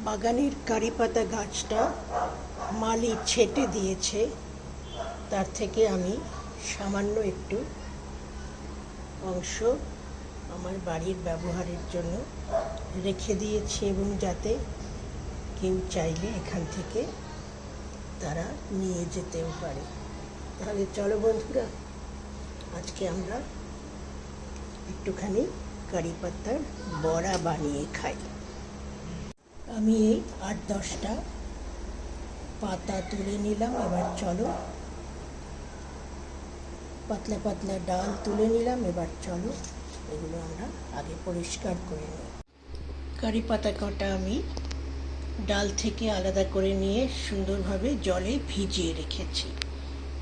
বাগানের কারি পাতা গাছটা মালি ছেটে দিয়েছে, তার থেকে আমি সামান্য একটু অংশ আমার বাড়ির ব্যবহারের জন্য রেখে দিয়েছি, এবং যাতে কেউ চাইলে এখান থেকে তারা নিয়ে যেতেও পারে। তাহলে চলো বন্ধুরা, আজকে আমরা একটুখানি কারি পাতার বড়া বানিয়ে খাই। আমি এই 8-10টা পাতা তুলে নিলাম। এবার চলো, পাতলা পাতলা ডাল তুলে নিলাম। এবার চলো এগুলো আমরা আগে পরিষ্কার করে নিই। কারি পাতা কটা আমি ডাল থেকে আলাদা করে নিয়ে সুন্দরভাবে জলে ভিজিয়ে রেখেছি।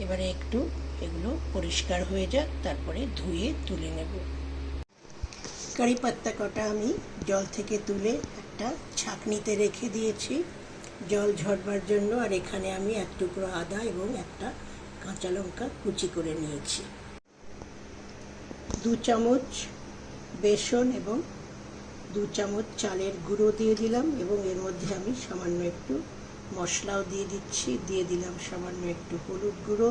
এবারে একটু এগুলো পরিষ্কার হয়ে যাক, তারপরে ধুয়ে তুলে নেব। কারি পাতা কটা আমি জল থেকে তুলে একটা ছাঁকনিতে রেখে দিয়েছি জল ঝরবার জন্য। আর এখানে আমি 1 টুকরো আদা এবং একটা কাঁচা লঙ্কা কুচি করে নিয়েছি। 2 চামচ বেসন এবং 2 চামচ চালের গুঁড়ো দিয়ে দিলাম, এবং এর মধ্যে আমি সামান্য একটু মশলাও দিয়ে দিচ্ছি। দিয়ে দিলাম সামান্য একটু হলুদ গুঁড়ো,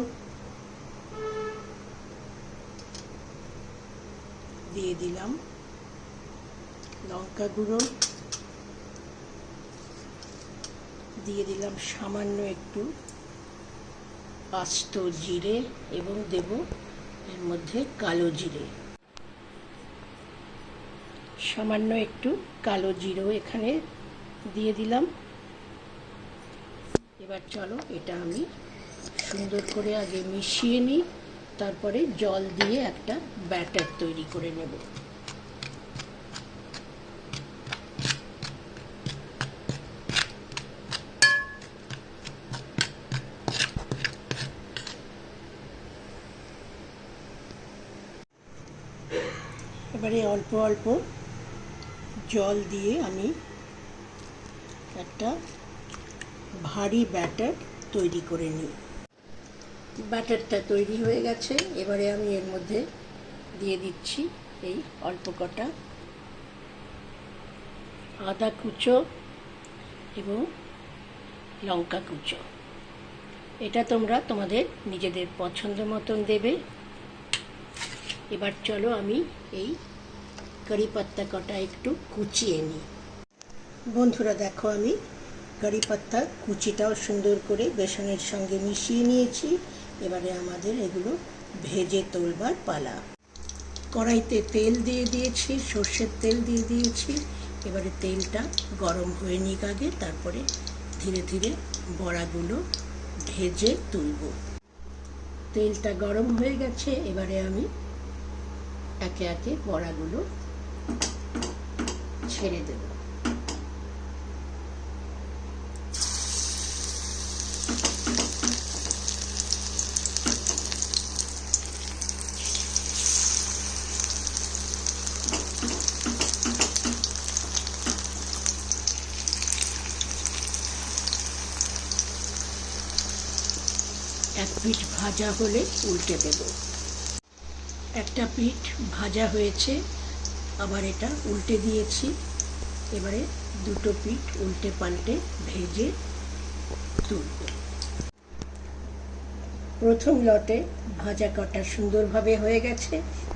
দিয়ে দিলাম লঙ্কা গুঁড়ো, দিয়ে দিলাম সামান্য একটু আস্ত জিরে, এবং দেব এর মধ্যে কালো জিরে, সামান্য একটু কালো জিরেও এখানে দিয়ে দিলাম। এবার চলো এটা আমি সুন্দর করে আগে মিশিয়ে নিই, তারপরে জল দিয়ে একটা ব্যাটার তৈরি করে নেব। এবারে অল্প অল্প জল দিয়ে আমি একটা ভারী ব্যাটার তৈরি করে নিই। ব্যাটারটা তৈরি হয়ে গেছে। এবারে আমি এর মধ্যে দিয়ে দিচ্ছি এই অল্প কটা আদা কুচো এবং লঙ্কা কুচো। এটা তোমরা তোমাদের নিজেদের পছন্দ মতন দেবে। এবার চলো আমি এই কারি পাতা কটা একটু কুচিয়ে নিই। বন্ধুরা দেখো, আমি কারি পাতা কুচিটাও সুন্দর করে বেসনের সঙ্গে মিশিয়ে নিয়েছি। এবারে আমাদের এগুলো ভেজে তোলবার পালা। কড়াইতে তেল দিয়ে দিয়েছি, সর্ষের তেল দিয়ে দিয়েছি। এবারে তেলটা গরম হয়ে নিক আগে, তারপরে ধীরে ধীরে বড়াগুলো ভেজে তুলব। তেলটা গরম হয়ে গেছে। এবারে আমি একে একে বড়াগুলো ছেড়ে দেব। এক পিঠ ভাজা হলে উল্টে দেব। একটা পিঠ ভাজা হয়েছে, আবার এটা উল্টে দিয়েছি। এবারে দুটো পিঠ উল্টে পাল্টে ভেজে তুলব। প্রথম লটে ভাজা কটা সুন্দরভাবে হয়ে গেছে।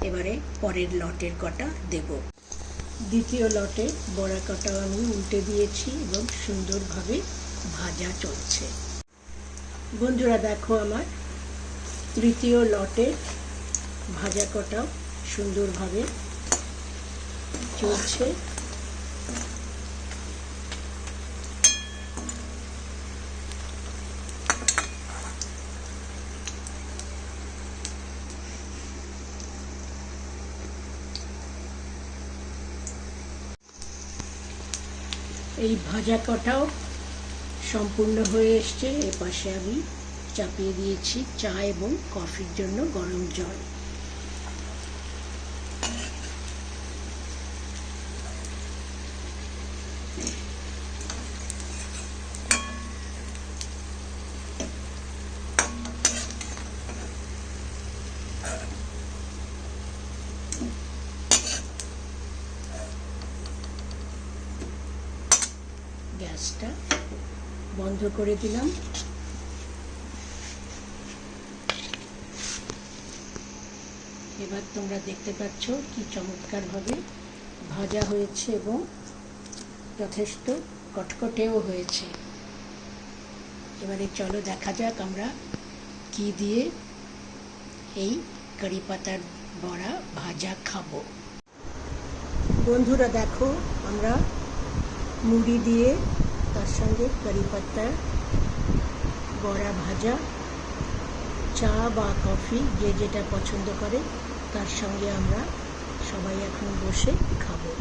এবারে পরের লটের কটা দেব। দ্বিতীয় লটে বড়া কটাও আমি উল্টে দিয়েছি এবং সুন্দরভাবে ভাজা চলছে। বন্ধুরা দেখো, আমার তৃতীয় লটের ভাজা কটাও সুন্দরভাবে চলছে। এই ভাজা কটাও সম্পূর্ণ হয়ে এসছে। এপাশে আমি চাপিয়ে দিয়েছি চা এবং কফির জন্য গরম জল। গ্যাসটা বন্ধ করে দিলাম। এবার তোমরা দেখতে পাচ্ছ কি চমৎকারভাবে ভাজা হয়েছে এবং যথেষ্ট কটকটেও হয়েছে। এবারে চলো দেখা যাক আমরা কি দিয়ে এই কারি পাতার বড়া ভাজা খাবো। বন্ধুরা দেখো, আমরা মুড়ি দিয়ে তার সঙ্গে কারি পাতার বড়া ভাজা, চা বা কফি যে যেটা পছন্দ করে তার সঙ্গে আমরা সবাই এখন বসে খাবো।